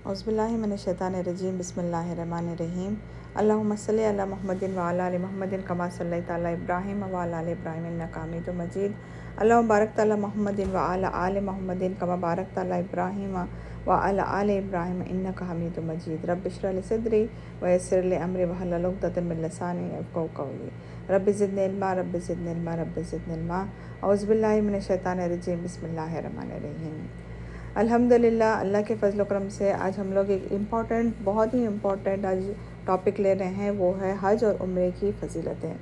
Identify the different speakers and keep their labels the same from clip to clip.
Speaker 1: औज़ुबिल्लाहिमिनश्शैतानिर्रजीम बिस्मिल्लाहिर्रहमानिर्रहीम अल्लाहुम्मा सल्लि अला मुहम्मदिन व अला आलि मुहम्मदिन कमा सल्लैता अला इब्राहीम व अला आलि इब्राहीम इन्नका हमीदुम मजीद अल्लाहुम्मा बारिक अला मुहम्मदिन व अला आलि मुहम्मदिन कमा बारकता अला इब्राहीम व अला आलि इब्राहीम इन्नका हमीदुम मजीद रब्बि इश्रह ली सदरी व यस्सिर ली अमरी वहल्लुल उक़दतम मिन लिसानी यफ़क़हू क़ौली रब्बि ज़िदनी इल्मा रब्बि ज़िदनी इल्मा रब्बि ज़िदनी इल्मा औज़ुबिल्लाहि मिनश्शैतानिर्रजीम बिस्मिल्लाहिर्रहमानिर्रहीम। अल्हम्दुलिल्लाह, अल्लाह के फ़ज़ल व करम से आज हम लोग एक बहुत ही इम्पॉर्टेंट आज टॉपिक ले रहे हैं, वो है हज और उम्रे की फ़जीलतें।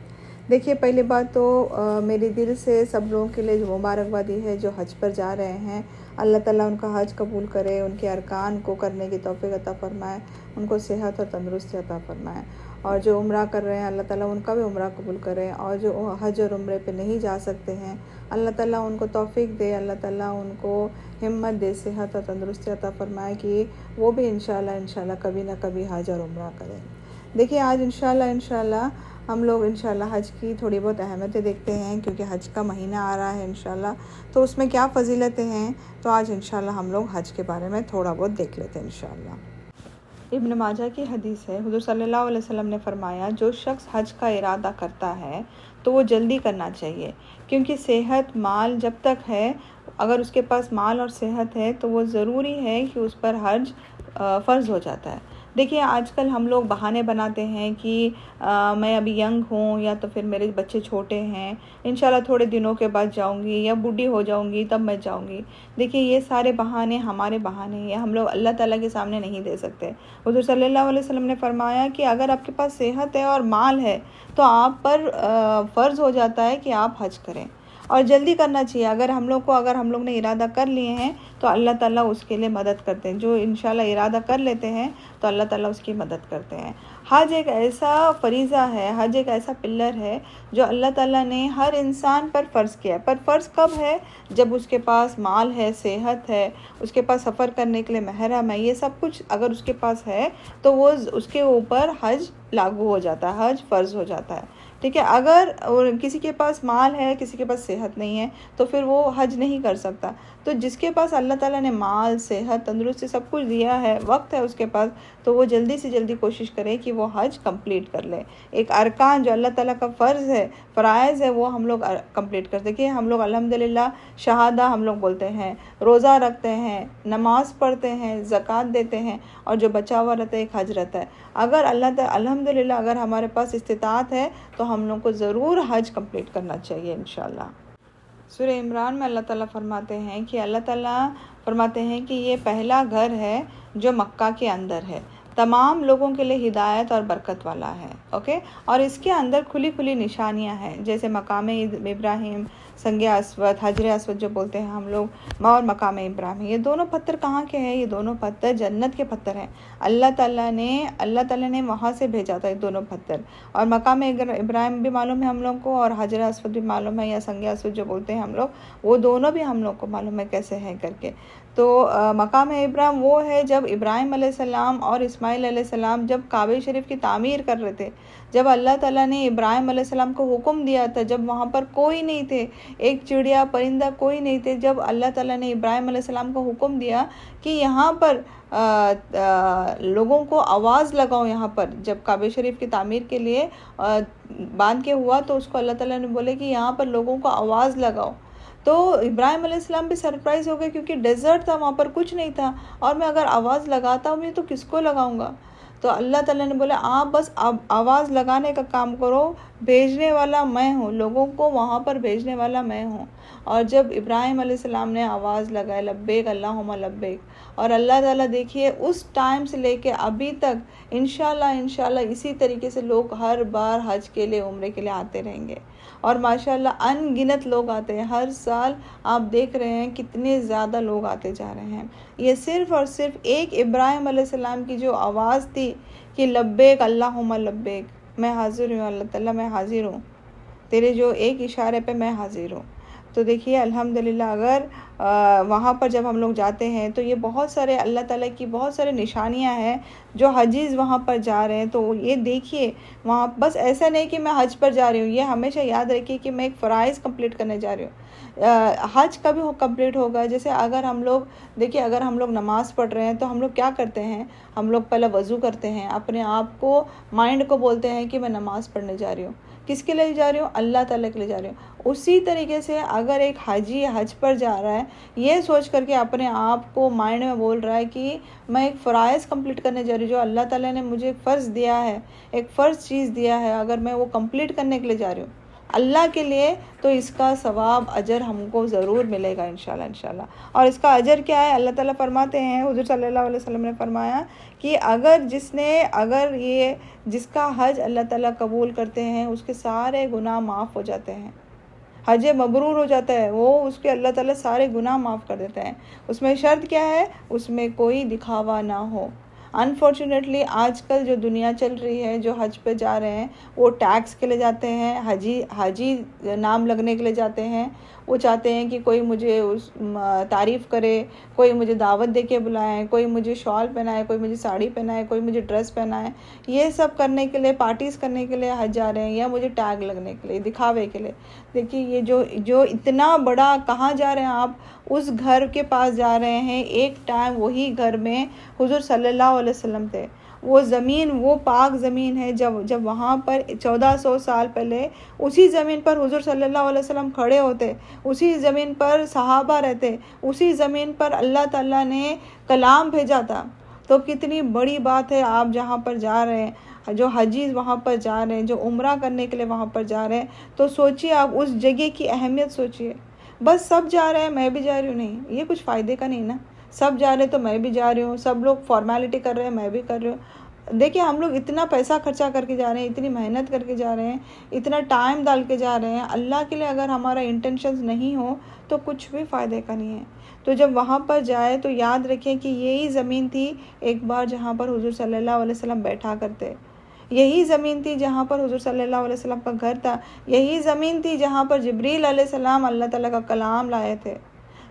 Speaker 1: देखिए, पहली बात तो मेरे दिल से सब लोगों के लिए मुबारकबादी है जो हज पर जा रहे हैं। अल्लाह ताला उनका हज कबूल करे, उनके अरकान को करने की तौफ़ीक़ अता फ़रमाए, उनको सेहत और तंदुरुस्ती अता फ़रमाए। और जो उम्रा कर रहे हैं अल्लाह ताला उनका भी उम्रा कबूल करें, और जो हज और उम्रे पे नहीं जा सकते हैं अल्लाह ताला उनको तौफ़ीक़ दे, अल्लाह ताला उनको हिम्मत दे, सेहत और तंदुरुस्ती अता फ़रमाए कि वो भी इंशाल्लाह कभी ना कभी हज और उम्रा करें। देखिए, आज इंशाल्लाह हम लोग हज की थोड़ी बहुत अहमियतें देखते हैं, क्योंकि हज का महीना आ रहा है इंशाल्लाह, तो उसमें क्या फ़जीलतें हैं, तो आज इंशाल्लाह हम लोग हज के बारे में थोड़ा बहुत देख लेते हैं इंशाल्लाह। इब्न माजा की हदीस है, हुज़ूर सल्लल्लाहु अलैहि वसल्लम ने फ़रमाया, जो शख्स हज का इरादा करता है तो वो जल्दी करना चाहिए, क्योंकि सेहत माल जब तक है, अगर उसके पास माल और सेहत है तो वो ज़रूरी है कि उस पर हज फ़र्ज़ हो जाता है। देखिए, आजकल हम लोग बहाने बनाते हैं कि मैं अभी यंग हूँ, या तो फिर मेरे बच्चे छोटे हैं, इंशाल्लाह थोड़े दिनों के बाद जाऊँगी, या बूढ़ी हो जाऊँगी तब मैं जाऊँगी। देखिए, ये सारे बहाने हमारे बहाने हैं, हम लोग अल्लाह ताला के सामने नहीं दे सकते। हुज़ूर सल्लल्लाहु अलैहि वसल्लम ने फरमाया कि अगर आपके पास सेहत है और माल है तो आप पर फ़र्ज़ हो जाता है कि आप हज करें, और जल्दी करना चाहिए। अगर हम लोग ने इरादा कर लिए हैं तो अल्लाह ताला उसके लिए मदद करते हैं। जो इंशाल्लाह इरादा कर लेते हैं तो अल्लाह ताला उसकी मदद करते हैं। हज एक ऐसा फ़रीज़ा है, हज एक ऐसा पिल्लर है जो अल्लाह ताला ने हर इंसान पर फ़र्ज़ किया है। पर फ़र्ज़ कब है? जब उसके पास माल है, सेहत है, उसके पास सफ़र करने के लिए महरम है, ये सब कुछ अगर उसके पास है तो वो उसके ऊपर हज लागू हो जाता है, हज फ़र्ज़ हो जाता है। ठीक है, अगर किसी के पास माल है, किसी के पास सेहत नहीं है, तो फिर वो हज नहीं कर सकता। तो जिसके पास अल्लाह ताला ने माल, सेहत, तंदुरुस्ती सब कुछ दिया है, वक्त है उसके पास, तो वो जल्दी से जल्दी कोशिश करे कि वो हज कंप्लीट कर ले। एक अरकान जो अल्लाह ताला का फ़र्ज़ है, फ़राइज़ है, वो हम लोग कंप्लीट कर सकें। हम लोग अल्हम्दुलिल्लाह शहादा हम लोग बोलते हैं, रोज़ा रखते हैं, नमाज़ पढ़ते हैं, ज़कात देते हैं, और जो बचा हुआ रहता है एक हज रहता है। अगर अल्हम्दुलिल्लाह अगर हमारे पास इस्तिताअत है तो हम लोग को ज़रूर हज कंप्लीट करना चाहिए इंशाल्लाह। सूरह इमरान में अल्लाह ताला फरमाते हैं कि ये पहला घर है जो मक्का के अंदर है, तमाम लोगों के लिए हिदायत और बरकत वाला है। ओके, और इसके अंदर खुली खुली निशानियां हैं, जैसे मकाम इब्राहिम, संगे अस्वद, हजर अस्वद जो बोलते हैं हम लोग, और मकाम इब्राहिम। ये दोनों पत्थर कहाँ के हैं? ये दोनों पत्थर जन्नत के पत्थर हैं। अल्लाह ताला ने वहाँ से भेजा था ये दोनों पत्थर। और मकाम इब्राहिम भी मालूम है हम लोग को, और हजर अस्वद भी मालूम है, या संगे अस्वद जो बोलते हैं हम लोग, वो दोनों भी हम लोग को मालूम है कैसे हैं करके। तो मकाम इब्राहिम वो है जब इब्राहिम अलैहिस्सलाम और इस्माइल अलैहिस्सलाम जब काबे शरीफ की तामीर कर रहे थे, जब अल्लाह ताला ने इब्राहिम अलैहिस्सलाम को हुक्म दिया था, जब वहाँ पर कोई नहीं थे, एक चिड़िया परिंदा कोई नहीं थे, जब अल्लाह ताला ने इब्राहिम अलैहिस्सलाम को हुक्म दिया कि यहाँ पर लोगों को आवाज़ लगाओ, यहाँ पर जब काबे शरीफ की तामीर के लिए बांध के हुआ, तो उसको अल्लाह ताला ने बोले कि यहाँ पर लोगों को आवाज़ लगाओ। तो इब्राहिम अलैहिस्सलाम भी सरप्राइज़ हो गए, क्योंकि डेजर्ट था, वहाँ पर कुछ नहीं था, और मैं अगर आवाज़ लगाता हूँ मैं तो किसको लगाऊंगा। तो अल्लाह ताला ने बोला, आप बस आवाज़ लगाने का काम करो, भेजने वाला मैं हूँ, लोगों को वहाँ पर भेजने वाला मैं हूँ। और जब इब्राहिम अलैहिस्सलाम ने आवाज़ लगाई, लब्बैक अल्लाहुम्मा लब्बैक, और अल्लाह ताला देखिए उस टाइम से लेके अभी तक इंशाल्लाह इसी तरीके से लोग हर बार हज के लिए, उम्रे के लिए आते रहेंगे, और माशाल्लाह अनगिनत लोग आते हैं हर साल। आप देख रहे हैं कितने ज़्यादा लोग आते जा रहे हैं। ये सिर्फ़ और सिर्फ एक इब्राहिम अलैहिस्सलाम की जो आवाज़ थी कि लब्बैक अल्लाहुम्मा लब्बैक, मैं हाज़िर हूँ अल्लाह ताला, मैं हाज़िर हूँ, तेरे जो एक इशारे पे मैं हाज़िर हूँ। तो देखिए अल्हम्दुलिल्लाह अगर वहाँ पर जब हम लोग जाते हैं तो ये बहुत सारे अल्लाह ताला की बहुत सारे निशानियाँ हैं जो हजीज़ वहाँ पर जा रहे हैं। तो ये देखिए वहाँ बस ऐसा नहीं कि मैं हज पर जा रही हूँ, ये हमेशा याद रखिए कि मैं एक फ़राइज़ कंप्लीट करने जा रही हूँ। हज कभी कंप्लीट होगा, जैसे अगर हम लोग देखिए अगर हम लोग नमाज़ पढ़ रहे हैं तो हम लोग क्या करते हैं, हम लोग पहले वज़ू करते हैं, अपने आप को माइंड को बोलते हैं कि मैं नमाज़ पढ़ने जा रही हूँ। किसके लिए जा रही हूँ? अल्लाह ताला के लिए जा रही हूँ। उसी तरीके से अगर एक हाजी हज पर जा रहा है, ये सोच करके अपने आप को माइंड में बोल रहा है कि मैं एक फ़राइज़ कंप्लीट करने जा रही हूँ, जो अल्लाह ताला ने मुझे एक फ़र्ज़ दिया है, एक फ़र्ज़ चीज़ दिया है, अगर मैं वो कंप्लीट करने के लिए जा रही हूँ अल्लाह के लिए, तो इसका सवाब अजर हमको ज़रूर मिलेगा इंशाल्लाह इंशाल्लाह। और इसका अजर क्या है? अल्लाह ताला फरमाते हैं, हुज़ूर सल्लल्लाहु अलैहि वसल्लम ने फरमाया कि अगर ये जिसका हज अल्लाह ताला कबूल करते हैं उसके सारे गुनाह माफ़ हो जाते हैं, हज मबरूर हो जाता है, वो उसके अल्लाह ताला सारे गुनाह माफ़ कर देते हैं। उसमें शर्त क्या है? उसमें कोई दिखावा ना हो। अनफॉर्चुनेटली आजकल जो दुनिया चल रही है, जो हज पे जा रहे हैं वो टैक्स के लिए जाते हैं, हाजी नाम लगने के लिए जाते हैं। वो चाहते हैं कि कोई मुझे उस तारीफ़ करे, कोई मुझे दावत दे के बुलाए, कोई मुझे शॉल पहनाए, कोई मुझे साड़ी पहनाए, कोई मुझे ड्रेस पहनाए। ये सब करने के लिए, पार्टीज़ करने के लिए हज जा रहे हैं, या मुझे टैग लगने के लिए, दिखावे के लिए। देखिए ये जो इतना बड़ा, कहाँ जा रहे हैं आप? उस घर के पास जा रहे हैं, एक टाइम वही घर में हुज़ूर सल्लल्लाहु अलैहि वसल्लम थे। वो ज़मीन, वो पाक ज़मीन है, जब वहाँ पर 1400 साल पहले उसी ज़मीन पर हुज़ूर सल्लल्लाहु अलैहि वसल्लम खड़े होते, उसी ज़मीन पर सहाबा रहते, उसी ज़मीन पर अल्लाह ताला ने कलाम भेजा था। तो कितनी बड़ी बात है, आप जहाँ पर जा रहे हैं, जो हजीज़ वहाँ पर जा रहे हैं, जो उम्रा करने के लिए वहाँ पर जा रहे हैं, तो सोचिए आप उस जगह की अहमियत सोचिए। बस सब जा रहे हैं मैं भी जा रही हूँ, नहीं, ये कुछ फ़ायदे का नहीं ना। सब जा रहे हैं तो मैं भी जा रही हूँ, सब लोग फॉर्मेलिटी कर रहे हैं मैं भी कर रही हूँ। देखिए हम लोग इतना पैसा खर्चा करके जा रहे हैं, इतनी मेहनत करके जा रहे हैं, इतना टाइम डाल के जा रहे हैं, अल्लाह के लिए अगर हमारा इंटेंशंस नहीं हो तो कुछ भी फ़ायदे का नहीं है। तो जब वहाँ पर जाए तो याद रखें कि यही ज़मीन थी एक बार जहाँ पर हुज़ूर सल्लल्लाहु अलैहि वसल्लम बैठा करते, यही ज़मीन थी जहाँ पर हुज़ूर सल्लल्लाहु अलैहि वसल्लम का घर था, यही ज़मीन थी जहाँ पर जिब्रील अलैहिस्सलाम अल्लाह ताला का कलाम लाए थे।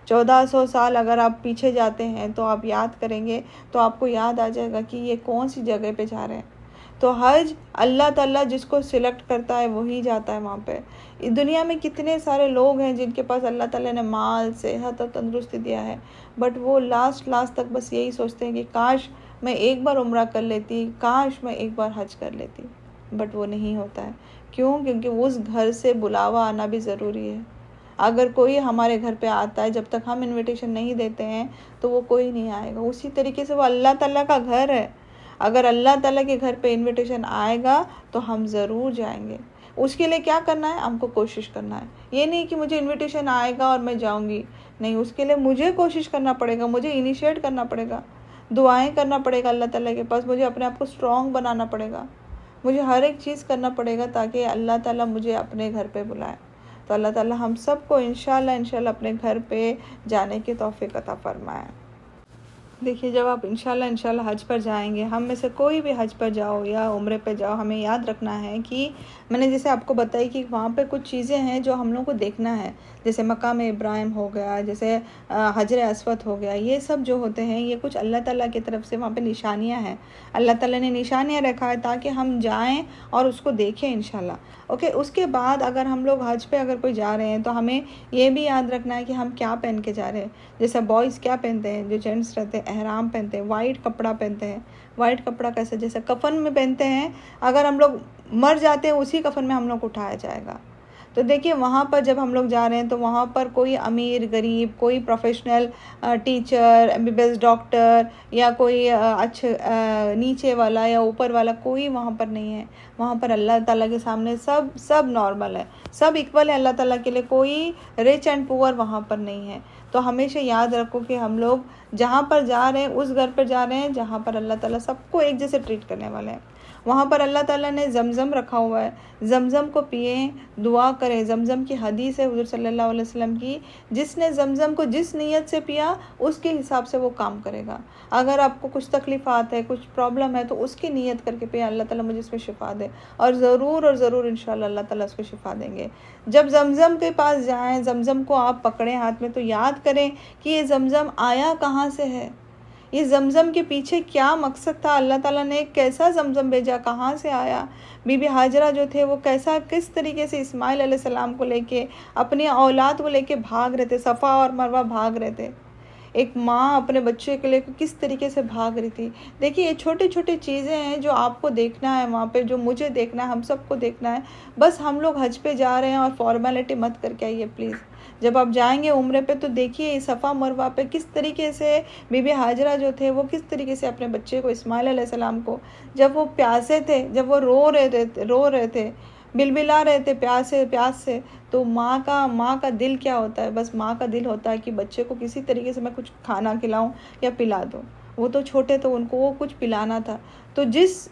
Speaker 1: 1400 साल अगर आप पीछे जाते हैं तो आप याद करेंगे तो आपको याद आ जाएगा कि ये कौन सी जगह पे जा रहे हैं। तो हज अल्लाह ताला जिसको सिलेक्ट करता है वही जाता है वहाँ पे। दुनिया में कितने सारे लोग हैं जिनके पास अल्लाह ताला ने माल, सेहत और तंदुरुस्ती दिया है, बट वो लास्ट तक बस यही सोचते हैं कि काश मैं एक बार उम्रा कर लेती, काश मैं एक बार हज कर लेती, बट वो नहीं होता है। क्यों? क्योंकि उस घर से बुलावा आना भी ज़रूरी है। अगर कोई हमारे घर पे आता है, जब तक हम इनविटेशन नहीं देते हैं तो वो कोई नहीं आएगा। उसी तरीके से वो अल्लाह ताला का घर है, अगर अल्लाह ताला के घर पे इनविटेशन आएगा तो हम ज़रूर जाएंगे। उसके लिए क्या करना है? हमको कोशिश करना है। ये नहीं कि मुझे इनविटेशन आएगा और मैं जाऊंगी, नहीं, उसके लिए मुझे कोशिश करना पड़ेगा, मुझे इनिशिएट करना पड़ेगा, दुआएं करना पड़ेगा अल्लाह ताला के पास, मुझे अपने आप को स्ट्रॉन्ग बनाना पड़ेगा, मुझे हर एक चीज़ करना पड़ेगा ताकि अल्लाह ताला मुझे अपने घर पे बुलाए। तो अल्लाह ताला हम सबको इंशाल्लाह अपने घर पे जाने की तौफीक अता फरमाए। देखिए जब आप इंशाल्लाह हज पर जाएंगे, हम में से कोई भी हज पर जाओ या उम्रे पर जाओ, हमें याद रखना है कि मैंने जैसे आपको बताई कि वहाँ पे कुछ चीज़ें हैं जो हम लोग को देखना है, जैसे मकाम इब्राहिम हो गया, जैसे हजर अस्वद हो गया, ये सब जो होते हैं ये कुछ अल्लाह ताला की तरफ से वहाँ पे निशानियाँ हैं। अल्लाह ताला ने निशानियाँ रखा है ताकि हम जाएँ और उसको देखें इंशाल्लाह। ओके, उसके बाद अगर हम लोग हज पे अगर कोई जा रहे हैं तो हमें ये भी याद रखना है कि हम क्या पहन के जा रहे हैं। जैसे बॉयज़ क्या पहनते हैं, जो जेंट्स रहते हैं एहराम पहनते हैं, वाइट कपड़ा पहनते हैं। वाइट कपड़ा कैसे? जैसे कफन में पहनते हैं, अगर हम लोग मर जाते हैं उसी कफन में हम लोग उठाया जाएगा। तो देखिए वहाँ पर जब हम लोग जा रहे हैं तो वहाँ पर कोई अमीर गरीब, कोई प्रोफेशनल टीचर, एमबीबीएस डॉक्टर, या कोई नीचे वाला या ऊपर वाला, कोई वहाँ पर नहीं है। वहाँ पर अल्लाह ताला के सामने सब नॉर्मल है, सब इक्वल है अल्लाह ताला के लिए, कोई रिच एंड पुअर वहाँ पर नहीं है। तो हमेशा याद रखो कि हम लोग जहाँ पर जा रहे हैं उस घर पर जा रहे हैं जहाँ पर अल्लाह ताला सबको एक जैसे ट्रीट करने वाले हैं। वहाँ पर अल्लाह ताला ने ज़मज़म रखा हुआ है, ज़मज़म को पिए, दुआ करें। ज़मज़म की हदीस है हुज़ूर सल्लल्लाहु अलैहि वसल्लम की, जिसने ज़मज़म को जिस नीयत से पिया उसके हिसाब से वो काम करेगा। अगर आपको कुछ तकलीफ़ात है, कुछ प्रॉब्लम है, तो उसकी नीयत करके पिए, अल्लाह ताला मुझे इसमें शिफ़ा दे, और ज़रूर इंशाअल्लाह अल्लाह ताला उसको शिफ़ा देंगे। जब ज़मज़म के पास जाएँ, ज़मज़म को आप पकड़ें हाथ में, तो याद करें कि ये ज़मज़म आया कहाँ से है, ये ज़मज़म के पीछे क्या मकसद था, अल्लाह ताला ने कैसा ज़मज़म भेजा, कहाँ से आया। बीबी हाजरा जो थे वो किस तरीके से इस्माइल अलैहिस्सलाम को लेके, अपनी औलाद को लेके भाग रहे थे, सफ़ा और मरवा भाग रहे थे। एक माँ अपने बच्चे के लिए किस तरीके से भाग रही थी। देखिए, ये छोटी छोटी चीज़ें हैं जो आपको देखना है वहाँ पे, जो मुझे देखना है, हम सबको देखना है। बस हम लोग हज पे जा रहे हैं और फॉर्मेलिटी मत करके आइए प्लीज़। जब आप जाएंगे उम्रे पे तो देखिए सफ़ा मरवा पे किस तरीके से बीबी हाजरा जो थे वो किस तरीके से अपने बच्चे को, इस्माइल अलैहिस्सलाम को, जब वो प्यासे थे, जब वो रो रहे थे, बिलबिला रहे थे प्यास से, तो माँ का दिल क्या होता है। बस माँ का दिल होता है कि बच्चे को किसी तरीके से मैं कुछ खाना खिलाऊं या पिला दूं। वो तो छोटे, तो उनको वो कुछ पिलाना था। तो जिस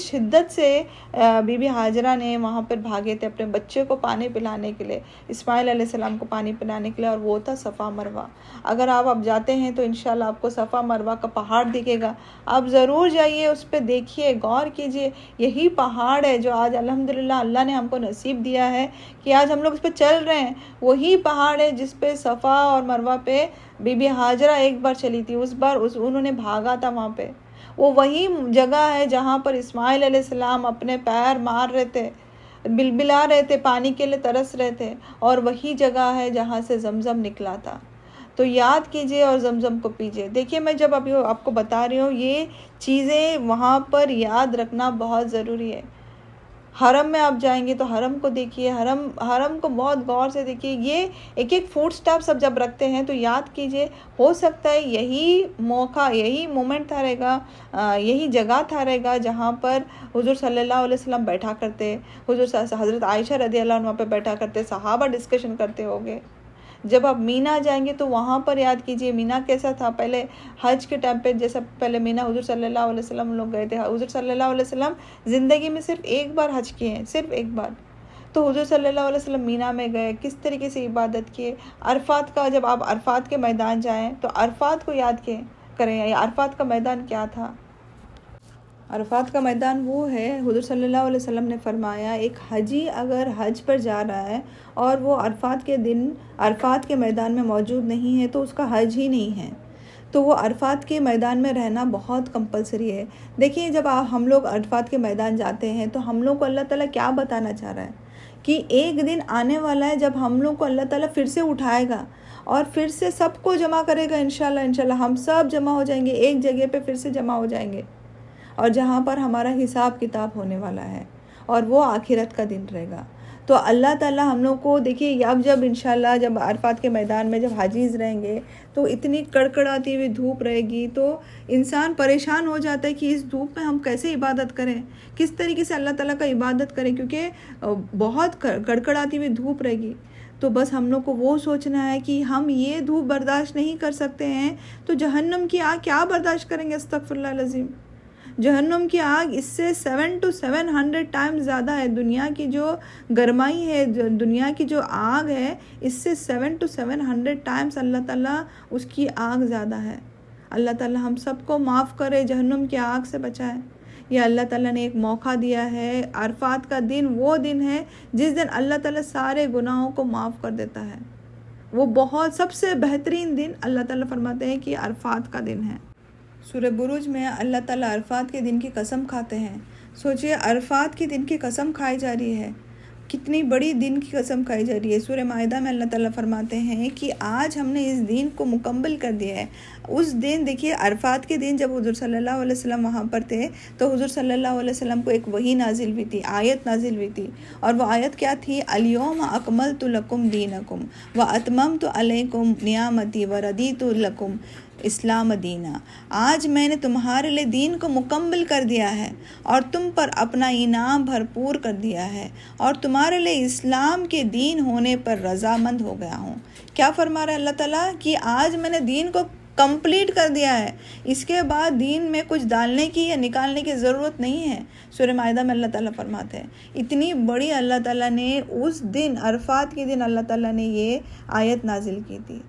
Speaker 1: शिद्दत से बीबी हाजरा ने वहाँ पर भागे थे अपने बच्चे को पानी पिलाने के लिए, इस्माइल अलैहिस्सलाम को पानी पिलाने के लिए, और वो था सफ़ा मरवा। अगर आप जाते हैं तो इंशाल्लाह आपको सफ़ा मरवा का पहाड़ दिखेगा। आप ज़रूर जाइए, उस पर देखिए, गौर कीजिए। यही पहाड़ है जो आज अल्हम्दुलिल्लाह अल्लाह ने हमको नसीब दिया है कि आज हम लोग उस पर चल रहे हैं। वही पहाड़ है जिस पे सफ़ा और मरवा पे बीबी हाजरा एक बार चली थी, उन्होंने भागा था वहाँ पे। वो वही जगह है जहाँ पर इस्माइल अलैहिस्सलाम अपने पैर मार रहे थे, बिलबिला रहे थे, पानी के लिए तरस रहे थे, और वही जगह है जहाँ से ज़मज़म निकला था। तो याद कीजिए और ज़मज़म को पीजिए। देखिए, मैं जब अभी आपको बता रही हूँ, ये चीज़ें वहाँ पर याद रखना बहुत ज़रूरी है। हरम में आप जाएंगे तो हरम को देखिए, हरम को बहुत गौर से देखिए। ये एक एक फूड स्टॉप सब जब रखते हैं तो याद कीजिए, हो सकता है यही मौका, यही मोमेंट था रहेगा, यही जगह था रहेगा जहाँ पर हुजूर सल्लल्लाहु अलैहि वसल्लम बैठा करते, हज़रत आयशा रज़ी अल्लाह अन्हा वहाँ पे बैठा करते, सहाबा डिस्कशन करते होंगे। जब आप मीना जाएंगे तो वहाँ पर याद कीजिए मीना कैसा था। पहले हज के टाइम पे, जैसा पहले मीना हुजूर सल्लल्लाहु अलैहि वसल्लम लोग गए थे, हुजूर सल्लल्लाहु अलैहि वसल्लम ज़िंदगी में सिर्फ एक बार हज किए हैं, सिर्फ एक बार। तो हुजूर सल्लल्लाहु अलैहि वसल्लम मीना में गए, किस तरीके से इबादत किए। अरफात का, जब आप अरफात के मैदान जाएँ तो अरफात को याद करें। अरफात का मैदान क्या था? अरफात का मैदान वो है, हुज़ूर सल्लल्लाहु अलैहि वसल्लम ने फरमाया, एक हाजी अगर हज पर जा रहा है और वो अरफात के दिन अरफात के मैदान में मौजूद नहीं है तो उसका हज ही नहीं है। तो वो अरफात के मैदान में रहना बहुत कंपलसरी है। देखिए, जब हम लोग अरफात के मैदान जाते हैं तो हम लोग को अल्लाह ताला क्या बताना चाह रहा है कि एक दिन आने वाला है जब हम लोग को अल्लाह ताला फिर से उठाएगा और फिर से सबको जमा करेगा। इंशाल्लाह हम सब जमा हो जाएंगे एक जगह पे, फिर से जमा हो जाएंगे, और जहाँ पर हमारा हिसाब किताब होने वाला है, और वो आखिरत का दिन रहेगा। तो अल्लाह ताला हम लोग को, देखिए, अब जब इंशाल्लाह जब अरफात के मैदान में जब हाजीज रहेंगे तो इतनी कड़कड़ाती हुई धूप रहेगी, तो इंसान परेशान हो जाता है कि इस धूप में हम कैसे इबादत करें, किस तरीके से अल्लाह ताला का इबादत करें, क्योंकि बहुत कड़कड़ाती हुई धूप रहेगी। तो बस हम लोग को वो सोचना है कि हम ये धूप बर्दाश्त नहीं कर सकते हैं तो जहन्नम की आग क्या बर्दाश्त करेंगे। अस्तगफिरुल्लाह अज़ीम। जहन्नुम की आग इससे 700 to 700 टाइम्स ज़्यादा है। दुनिया की जो गरमाई है, दुनिया की जो आग है, इससे 700 to 700 टाइम्स अल्लाह ताला उसकी आग ज़्यादा है। अल्लाह ताला हम सबको माफ़ करे, जहन्नुम की आग से बचाए। यह अल्लाह ताला ने एक मौका दिया है। अरफात का दिन वो दिन है जिस दिन अल्लाह ताला सारे गुनाहों को माफ़ कर देता है। वो बहुत सबसे बेहतरीन दिन अल्लाह ताला फरमाते हैं कि अरफात का दिन है। सूरह बुरुज में अल्लाह ताला अरफात के दिन की कसम खाते हैं। सोचिए, अरफात के दिन की कसम खाई जा रही है, कितनी बड़ी दिन की कसम खाई जा रही है। सूरह माइदा में अल्लाह ताला फरमाते हैं कि आज हमने इस दिन को मुकम्मल कर दिया है। उस दिन, देखिए, अरफात के दिन जब हुज़ूर सल्लल्लाहु अलैहि वसल्लम वहाँ पर थे तो हुज़ूर सल्लल्लाहु अलैहि वसल्लम को एक वही नाजिल हुई थी, आयत नाजिल हुई थी। और वो आयत क्या थी? अल-यौम अकमलतु लकुम दीनकुम व अतममतु अलैकुम नियामती व रदीतु लकुम इस्लाम दीना। आज मैंने तुम्हारे लिए दीन को मुकम्मल कर दिया है और तुम पर अपना इनाम भरपूर कर दिया है, और तुम्हारे लिए इस्लाम के दीन होने पर रज़ामंद हो गया हूँ। क्या फरमा रहा है अल्लाह ताला कि आज मैंने दीन को कंप्लीट कर दिया है। इसके बाद दीन में कुछ डालने की या निकालने की ज़रूरत नहीं है। सूरह माइदा में अल्लाह ताला फरमाते हैं, इतनी बड़ी अल्लाह ताला ने उस दिन अरफात के दिन अल्लाह ताला ने ये आयत नाजिल की थी।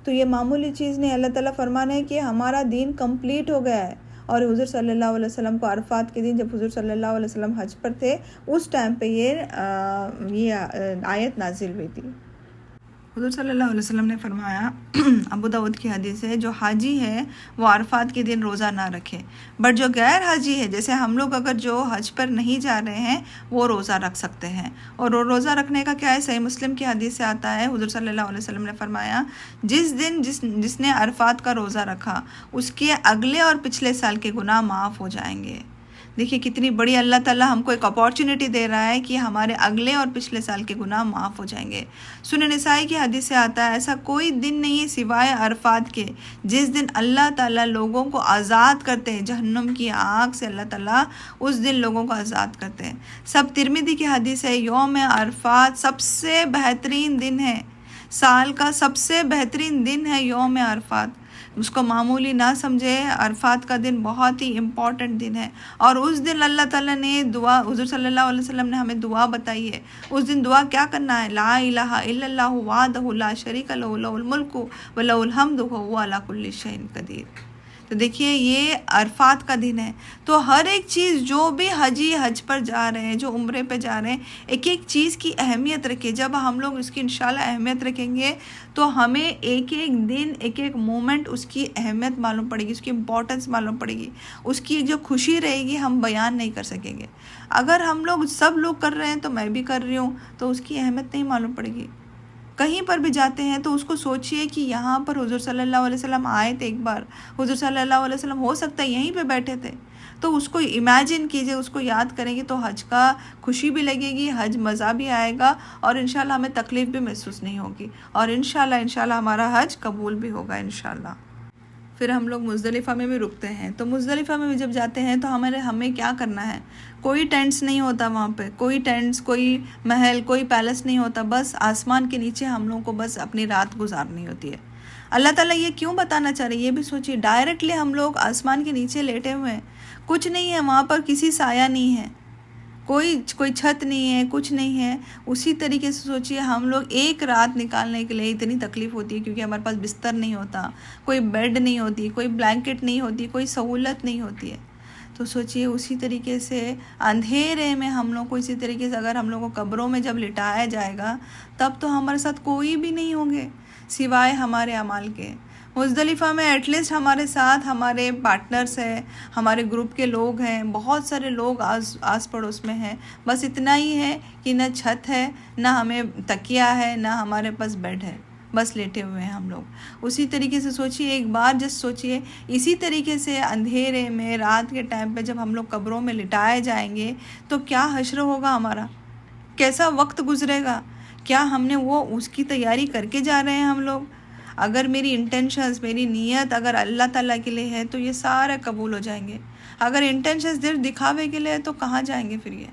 Speaker 1: तो ये मामूली चीज़ नहीं, अल्लाह ताला फरमाना है कि हमारा दीन कंप्लीट हो गया है। और हुज़ूर सल्लल्लाहु अलैहि वसल्लम को अरफात के दिन जब हुज़ूर सल्लल्लाहु अलैहि वसल्लम हज पर थे, उस टाइम पे ये आयत नाजिल हुई थी। हुज़ूर सल्लल्लाहु अलैहि वसल्लम ने फरमाया, अबू दाऊद की हदीस है, जो हाजी है वो अरफात के दिन रोज़ा ना रखे, बट जो गैर हाजी है, जैसे हम लोग अगर जो हज पर नहीं जा रहे हैं वो रोज़ा रख सकते हैं। और रोज़ा रखने का क्या है, सही मुस्लिम की हदीस से आता है, हुज़ूर सल्लल्लाहु अलैहि वसल्लम ने फरमाया, जिस दिन जिसने अरफात का रोज़ा रखा उसके अगले और पिछले साल के गुनाह माफ़ हो जाएंगे। देखिए कितनी बड़ी अल्लाह ताला हमको एक अपॉर्चुनिटी दे रहा है कि हमारे अगले और पिछले साल के गुनाह माफ़ हो जाएंगे। सुनन निसाई की हदीस से आता है, ऐसा कोई दिन नहीं सिवाय अरफात के जिस दिन अल्लाह ताला लोगों को आज़ाद करते हैं जहन्नुम की आग से। अल्लाह ताला उस दिन लोगों को आज़ाद करते हैं। सब तिरमिज़ी की हदीस है, यौम अरफात सबसे बेहतरीन दिन है, साल का सबसे बेहतरीन दिन है यौम अरफात। उसको मामूली ना समझे, अरफात का दिन बहुत ही इम्पॉर्टेंट दिन है। और उस दिन अल्लाह ताला ने दुआ, हुज़ूर सल्लल्लाहु अलैहि वसल्लम ने हमें दुआ बताई है। उस दिन दुआ क्या करना है, ला इलाहा इल्लल्लाहु वहदहु ला शरीका लहु लहुल मुल्कु व लहुल हम्दु व हुवा अला कुल्लि शैइन कदीर। तो देखिए ये अरफात का दिन है। तो हर एक चीज़, जो भी हाजी हज पर जा रहे हैं, जो उम्रे पे जा रहे हैं, एक एक चीज़ की अहमियत रखें। जब हम लोग इसकी इंशाल्लाह अहमियत रखेंगे तो हमें एक एक दिन, एक एक मोमेंट उसकी अहमियत मालूम पड़ेगी, उसकी इम्पोर्टेंस मालूम पड़ेगी, उसकी जो खुशी रहेगी हम बयान नहीं कर सकेंगे। अगर हम लोग सब लोग कर रहे हैं तो मैं भी कर रही हूँ तो उसकी अहमियत नहीं मालूम पड़ेगी। कहीं पर भी जाते हैं तो उसको सोचिए कि यहाँ पर हुज़ूर सल्लल्लाहु अलैहि वसल्लम आए थे एक बार, हुज़ूर सल्लल्लाहु अलैहि वसल्लम हो सकता है यहीं पे बैठे थे, तो उसको इमेजिन कीजिए, उसको याद करेंगे तो हज का खुशी भी लगेगी, हज मज़ा भी आएगा और इंशाल्लाह हमें तकलीफ़ भी महसूस नहीं होगी और इंशाल्लाह हमारा हज कबूल भी होगा इंशाल्लाह। फिर हम लोग मुज़दलिफ़ा में भी रुकते हैं। तो मुज़दलिफ़ा में भी जब जाते हैं तो हमें क्या करना है, कोई टेंट्स नहीं होता वहाँ पे, कोई टेंट्स, कोई महल, कोई पैलेस नहीं होता, बस आसमान के नीचे हम लोगों को बस अपनी रात गुजारनी होती है। अल्लाह ताला ये क्यों बताना चाह रहे हैं, ये भी सोचिए। डायरेक्टली हम लोग आसमान के नीचे लेटे हुए हैं, कुछ नहीं है वहाँ पर, किसी साया नहीं है, कोई छत नहीं है, कुछ नहीं है। उसी तरीके से सोचिए हम लोग एक रात निकालने के लिए इतनी तकलीफ़ होती है क्योंकि हमारे पास बिस्तर नहीं होता, कोई बेड नहीं होती, कोई ब्लैंकेट नहीं होती, कोई सहूलत नहीं होती है। तो सोचिए उसी तरीके से अंधेरे में हम लोग को, इसी तरीके से अगर हम लोग को कब्रों में जब लिटाया जाएगा तब तो हमारे साथ कोई भी नहीं होंगे सिवाय हमारे अमाल के। मुज़दलिफ़ा में एटलीस्ट हमारे साथ हमारे पार्टनर्स हैं, हमारे ग्रुप के लोग हैं, बहुत सारे लोग आस पड़ोस में हैं, बस इतना ही है कि ना छत है, ना हमें तकिया है, ना हमारे पास बेड है, बस लेटे हुए हैं हम लोग। उसी तरीके से सोचिए, एक बार जस्ट सोचिए, इसी तरीके से अंधेरे में रात के टाइम पे जब हम लोग कब्रों में लिटाए जाएंगे तो क्या हश्र होगा हमारा, कैसा वक्त गुजरेगा, क्या हमने वो उसकी तैयारी करके जा रहे हैं हम लोग। अगर मेरी इंटेंशंस, मेरी नीयत अगर अल्लाह ताला के लिए है तो ये सारे कबूल हो जाएंगे। अगर इंटेंशंस सिर्फ दिखावे के लिए है तो कहाँ जाएंगे फिर ये।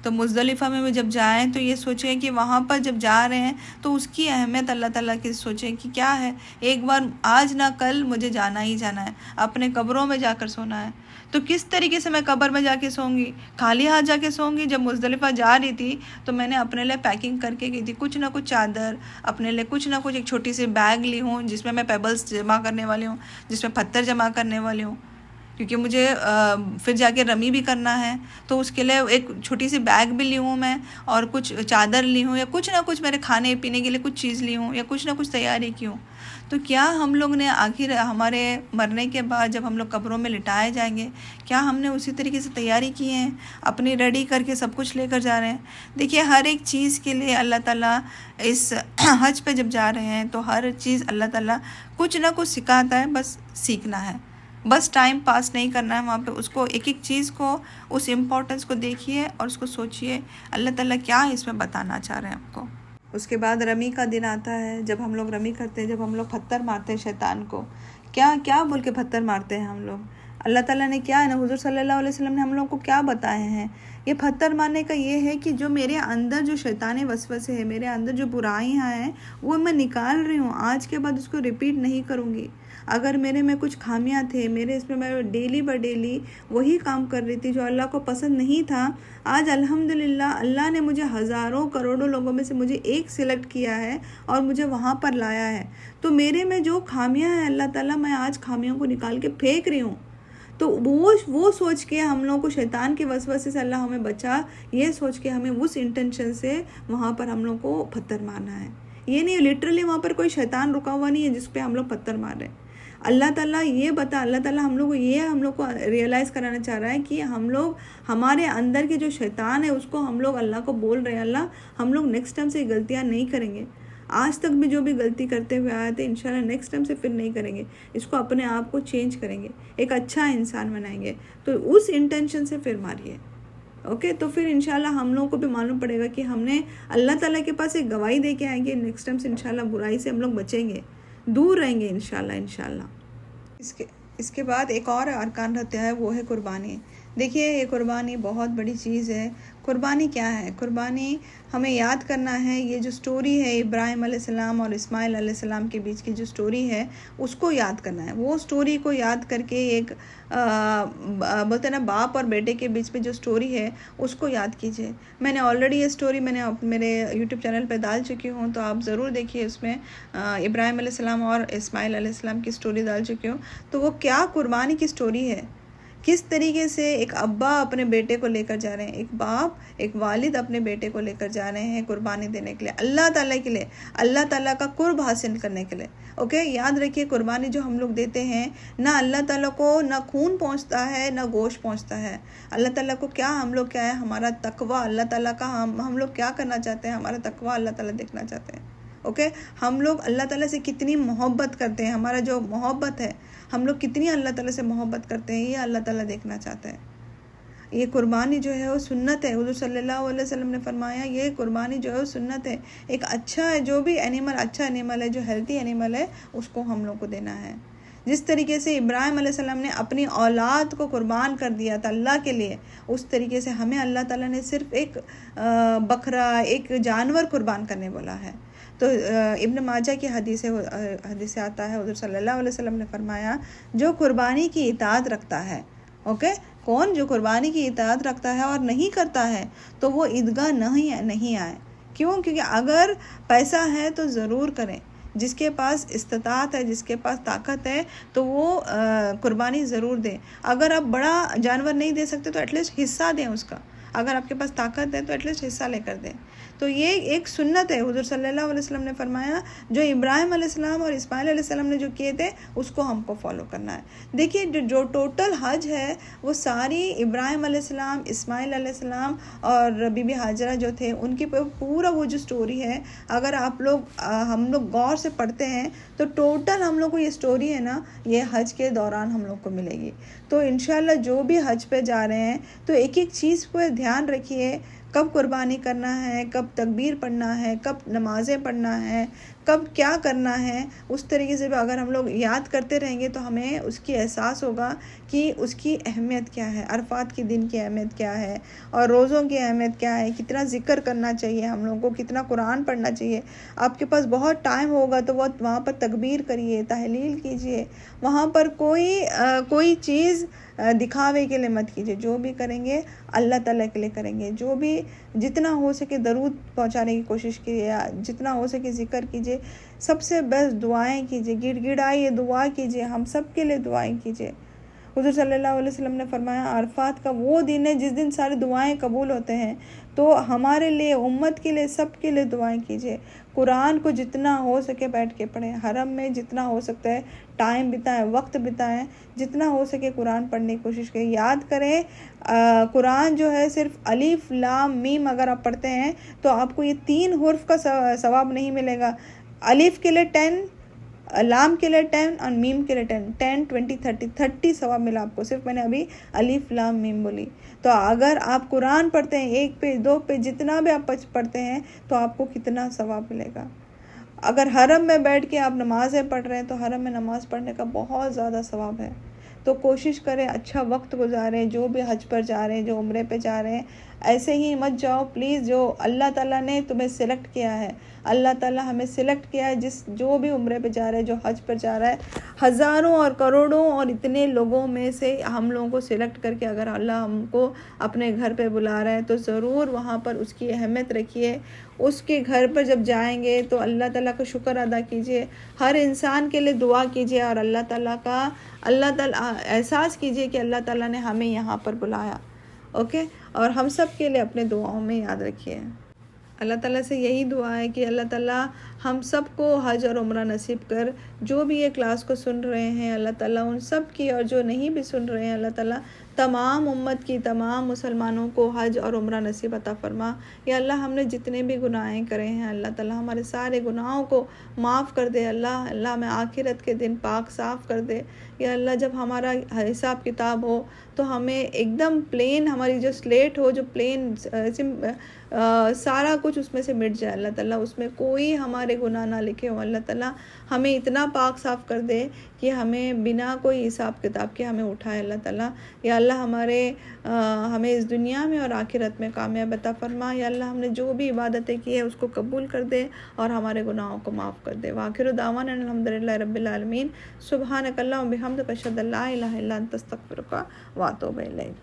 Speaker 1: तो मुज़दलिफ़ा में जब जाएं तो ये सोचें कि वहाँ पर जब जा रहे हैं तो उसकी अहमियत अल्लाह ताला की सोचें कि क्या है, एक बार आज ना कल मुझे जाना ही जाना है, अपने कब्रों में जाकर सोना है। तो किस तरीके से मैं कब्र में जाके सोऊंगी, खाली हाथ जाके सोऊंगी। जब मुज़दलिफ़ा जा रही थी तो मैंने अपने लिए पैकिंग करके गई थी, कुछ ना कुछ चादर, अपने लिए कुछ ना कुछ एक छोटी सी बैग ली हूँ जिसमें मैं पेबल्स जमा करने वाली हूँ, जिसमें पत्थर जमा करने वाली हूँ, क्योंकि मुझे फिर जाके रमी भी करना है। तो उसके लिए एक छोटी सी बैग भी ली हूँ मैं, और कुछ चादर ली हूँ, या कुछ ना कुछ मेरे खाने पीने के लिए कुछ चीज़ ली हूँ, या कुछ ना कुछ तैयारी की हूँ। तो क्या हम लोग ने आखिर हमारे मरने के बाद जब हम लोग कब्रों में लिटाए जाएंगे, क्या हमने उसी तरीके से तैयारी की है, अपनी रेडी करके सब कुछ लेकर जा रहे हैं। देखिए हर एक चीज़ के लिए अल्लाह ताला इस हज पे जब जा रहे हैं तो हर चीज़ अल्लाह ताला कुछ ना कुछ सिखाता है, बस सीखना है, बस टाइम पास नहीं करना है वहाँ पे। उसको एक एक चीज़ को, उस इम्पोर्टेंस को देखिए और उसको सोचिए अल्लाह ताला क्या इसमें बताना चाह रहे हैं आपको। उसके बाद रमी का दिन आता है, जब हम लोग रमी करते हैं, जब हम लोग पत्थर मारते हैं शैतान को। क्या क्या बोल के पत्थर मारते हैं हम लोग, अल्लाह ताला ने क्या है ना, हुज़ूर सल्लल्लाहु अलैहि वसल्लम ने हम लोग को क्या बताए हैं। ये पत्थर मारने का ये है कि जो मेरे अंदर जो शैतानी वसवसे है, मेरे अंदर जो बुराइयाँ हैं वो मैं निकाल रही हूँ, आज के बाद उसको रिपीट नहीं करूँगी। अगर मेरे में कुछ खामियां थे, मेरे इसमें मैं डेली बाय डेली वही काम कर रही थी जो अल्लाह को पसंद नहीं था, आज अल्हम्दुलिल्लाह अल्लाह ने मुझे हज़ारों करोड़ों लोगों में से मुझे एक सिलेक्ट किया है और मुझे वहाँ पर लाया है। तो मेरे में जो खामियां हैं अल्लाह ताला, मैं आज खामियों को निकाल के फेंक रही हूँ। तो वो सोच के हम लोगों को शैतान के वसवसे से अल्लाह हमें बचा, ये सोच के हमें उस इंटेंशन से वहाँ पर हम लोग को पत्थर मारना है। ये नहीं लिटरली वहाँ पर कोई शैतान रुका हुआ नहीं है जिस पे हम लोग पत्थर मार रहे हैं। अल्लाह ताला हम लोग को रियलाइज़ कराना चाह रहा है कि हम लोग, हमारे अंदर के जो शैतान है उसको हम लोग अल्लाह को बोल रहे हैं, अल्लाह हम लोग नेक्स्ट टाइम से गलतियाँ नहीं करेंगे। आज तक भी जो भी गलती करते हुए आए थे इंशाल्लाह नेक्स्ट टाइम से फिर नहीं करेंगे, इसको अपने आप को चेंज करेंगे, एक अच्छा इंसान बनाएंगे। तो उस इंटेंशन से फिर मारिए, ओके। तो फिर इंशाल्लाह हम लोगों को भी मालूम पड़ेगा कि हमने अल्लाह ताला के पास एक गवाही दे के आएंगे, नेक्स्ट टाइम से इंशाल्लाह बुराई से हम लोग बचेंगे, दूर रहेंगे इंशाल्लाह। इसके बाद एक और अरकान रहता है, वो है कुर्बानी। देखिए ये कुर्बानी बहुत बड़ी चीज़ है। कुर्बानी क्या है? कुर्बानी हमें याद करना है, ये जो स्टोरी है इब्राहिम अलैहिस्सलाम और इस्माइल अलैहिस्सलाम के बीच की जो स्टोरी है उसको याद करना है। वो स्टोरी को याद करके एक बोलते हैं ना बाप और बेटे के बीच में जो स्टोरी है उसको याद कीजिए। मैंने ऑलरेडी ये स्टोरी मेरे यूट्यूब चैनल पे डाल चुकी हूँ, तो आप ज़रूर देखिए। उसमें इब्राहिम अलैहिस्सलाम और इस्माइल अलैहिस्सलाम की स्टोरी डाल चुकी हूँ। तो वो क्या कुर्बानी की स्टोरी है, किस तरीके से एक अब्बा अपने बेटे को लेकर जा रहे हैं, एक बाप एक वालिद अपने बेटे को लेकर जा रहे हैं कुर्बानी देने के लिए, अल्लाह ताला के लिए, अल्लाह ताला का कुर्ब हासिल करने के लिए। ओके, याद रखिए कुर्बानी जो हम लोग देते हैं ना अल्लाह ताला को ना खून पहुंचता है ना गोश्त पहुंचता है। अल्लाह ताला को क्या है हमारा तकवा, अल्लाह ताला का हम लोग क्या करना चाहते हैं, हमारा तकवा अल्लाह ताला देखना चाहते हैं। ओके, हम लोग अल्लाह ताला से कितनी मोहब्बत करते हैं, हमारा जो मोहब्बत है, हम लोग कितनी अल्लाह ताला से मोहब्बत करते हैं, ये अल्लाह ताला देखना चाहता है। ये कुर्बानी जो है वो सुन्नत है। हुज़ूर सल्लल्लाहु अलैहि वसल्लम ने फरमाया ये कुर्बानी जो है वो सुन्नत है। एक अच्छा है, जो भी एनिमल अच्छा एनिमल है, जो हेल्थी एनिमल है, उसको हम लोग को देना है। जिस तरीके से इब्राहिम अलैहिस्सलाम ने अपनी औलाद को कुर्बान कर दिया था अल्लाह के लिए, उस तरीके से हमें अल्लाह ताला ने सिर्फ एक बकरा, एक जानवर कुर्बान करने बोला है। तो इब्न माजा की हदीस से आता है, हुज़ूर सल्लल्लाहु अलैहि वसल्लम ने फरमाया जो कुर्बानी की इताअत रखता है, ओके, कौन जो कुर्बानी की इताअत रखता है और नहीं करता है तो वो ईदगाह नहीं आए। क्यों? क्योंकि अगर पैसा है तो ज़रूर करें, जिसके पास इस्तिताअत है, जिसके पास ताकत है, तो वो कुर्बानी ज़रूर दें। अगर आप बड़ा जानवर नहीं दे सकते तो एटलीस्ट हिस्सा दें उसका, अगर आपके पास ताकत है तो एटलीस्ट हिस्सा लेकर दें। तो ये एक सुन्नत है। हुज़ूर सल्लल्लाहु अलैहि वसल्लम ने फरमाया जो इब्राहिम अलैहिस्सलाम और इस्माइल अलैहिस्सलाम ने जो किए थे उसको हमको फॉलो करना है। देखिए जो टोटल हज है वो सारी इब्राहिम अलैहिस्सलाम, इस्माइल अलैहिस्सलाम और बीबी हाजरा जो थे उनकी पूरा वो जो स्टोरी है, अगर आप लोग हम लोग गौर से पढ़ते हैं तो टोटल हम लोग को ये स्टोरी है ना, ये हज के दौरान हम लोग को मिलेगी। तो इंशाल्लाह जो भी हज पे जा रहे हैं तो एक एक चीज़ पर ध्यान रखिए, कब कुर्बानी करना है, कब तकबीर पढ़ना है, कब नमाज़ें पढ़ना है, कब क्या करना है। उस तरीके से भी अगर हम लोग याद करते रहेंगे तो हमें उसकी एहसास होगा कि उसकी अहमियत क्या है, अरफात के दिन की अहमियत क्या है और रोज़ों की अहमियत क्या है, कितना ज़िक्र करना चाहिए हम लोगों को, कितना कुरान पढ़ना चाहिए। आपके पास बहुत टाइम होगा तो वहाँ पर तकबीर करिए, तहलील कीजिए, वहाँ पर कोई चीज़ दिखावे के लिए मत कीजिए। जो भी करेंगे अल्लाह ताला के लिए करेंगे। जो भी जितना हो सके दरूद पहुंचाने की कोशिश कीजिए, जितना हो सके ज़िक्र कीजिए, सबसे बेस्ट दुआएं कीजिए, गिड़गिड़ाइए, दुआ कीजिए, हम सब के लिए दुआएं कीजिए। हुज़ूर सल्लल्लाहु अलैहि वसल्लम ने फरमाया अरफात का वो दिन है जिस दिन सारी दुआएं कबूल होते हैं। तो हमारे लिए, उम्मत के लिए, सब के लिए दुआएं कीजिए। कुरान को जितना हो सके बैठ के पढ़ें, हरम में जितना हो सकता है टाइम बिताएं, वक्त बिताएं, जितना हो सके कुरान पढ़ने की कोशिश करें। याद करें कुरान जो है सिर्फ अलिफ लाम मीम अगर आप पढ़ते हैं तो आपको ये 3 हुर्फ का सवाब नहीं मिलेगा। अलिफ के लिए 10, लाम के लिए 10 और मीम के लिए 10 20 30 सवाब मिला आपको। सिर्फ मैंने अभी अलिफ लाम मीम बोली। तो अगर आप कुरान पढ़ते हैं 1 पेज 2 पेज जितना भी आप पढ़ते हैं तो आपको कितना सवाब मिलेगा। अगर हरम में बैठ के आप नमाज़ें पढ़ रहे हैं तो हरम में नमाज़ पढ़ने का बहुत ज़्यादा सवाब है। तो कोशिश करें अच्छा वक्त गुजारें, जो भी हज पर जा रहे हैं, जो उम्रे पे जा रहे हैं, ऐसे ही मत जाओ प्लीज़। जो अल्लाह ताला ने तुम्हें सिलेक्ट किया है, अल्लाह ताला हमें सिलेक्ट किया है, जो भी उम्रे पे जा रहा है, जो हज पर जा रहा है, हज़ारों और करोड़ों और इतने लोगों में से हम लोगों को सिलेक्ट करके अगर अल्लाह हमको अपने घर पे बुला रहा है तो ज़रूर वहाँ पर उसकी अहमियत रखिए। उसके घर पर जब जाएंगे तो अल्लाह ताला का शुक्र अदा कीजिए, हर इंसान के लिए दुआ कीजिए और अल्लाह ताला एहसास कीजिए कि अल्लाह ताला ने हमें यहाँ पर बुलाया। ओके, और हम सब के लिए अपने दुआओं में याद रखिए। अल्लाह ताला से यही दुआ है कि अल्लाह ताला हम सब को हज और उम्रा नसीब कर। जो भी ये क्लास को सुन रहे हैं अल्लाह ताला उन सब की, और जो नहीं भी सुन रहे हैं अल्लाह ताला तमाम उम्मत की, तमाम मुसलमानों को हज और उम्रा नसीब अता फरमा। या अल्लाह हमने जितने भी गुनाहें करे हैं अल्लाह ताला हमारे सारे गुनाहों को माफ़ कर दे। अल्लाह में आखिरत के दिन पाक साफ़ कर दे। या अल्लाह जब हमारा हिसाब किताब हो तो हमें एकदम प्लेन, हमारी जो स्लेट हो, जो प्लेन सारा कुछ उसमें से मिट जाए अल्लाह ताला, उसमें कोई हमारे गुनाह ना लिखे हो। अल्लाह ताला हमें इतना पाक साफ़ कर दे कि हमें बिना कोई हिसाब किताब के हमें उठाए अल्लाह ताला। या अल्लाह हमें इस दुनिया में और आखिरत में कामयाब अता फरमा। या अल्लाह हमने जो भी इबादतें की है उसको कबूल कर दे और हमारे गुनाहों को माफ़ कर दे। वाखिर दावाना अल्हम्दुलिल्लाह रब्बिल आलमीन। सुब्हानक अल्लाहुम्मा बिहम्दिका अशहदु अल्ला इलाहा इल्ला अंता अस्तगफिरुका व अतूबु इलैक।